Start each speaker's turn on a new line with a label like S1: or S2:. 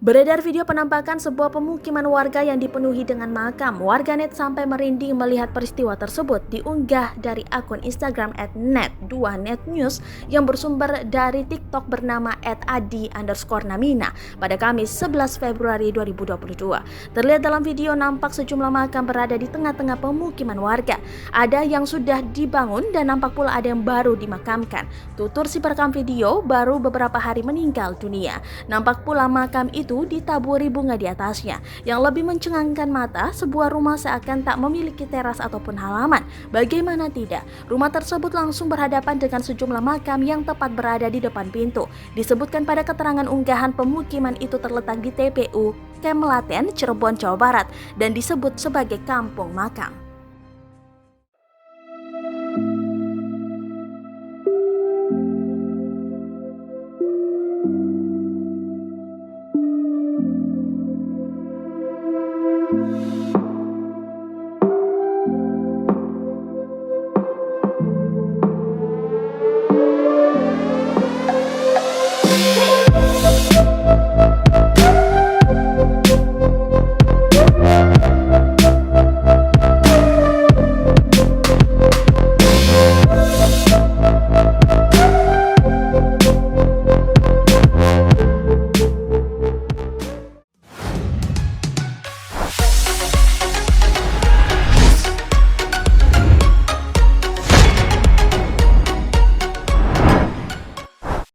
S1: Beredar video penampakan sebuah pemukiman warga yang dipenuhi dengan makam. Warganet sampai merinding melihat peristiwa tersebut. Diunggah dari akun Instagram @net2netnews yang bersumber dari TikTok bernama @adi_namina pada Kamis 11 Februari 2022. Terlihat dalam video nampak sejumlah makam berada di tengah-tengah pemukiman warga. Ada yang sudah dibangun dan nampak pula ada yang baru dimakamkan. Tutur si perekam video baru beberapa hari meninggal dunia. Nampak pula makam itu ditaburi bunga di atasnya. Yang lebih mencengangkan mata, sebuah rumah seakan tak memiliki teras ataupun halaman. Bagaimana tidak, rumah tersebut langsung berhadapan dengan sejumlah makam yang tepat berada di depan pintu. Disebutkan pada keterangan unggahan, pemukiman itu terletak di TPU Kemlaten, Cirebon, Jawa Barat dan disebut sebagai kampung makam.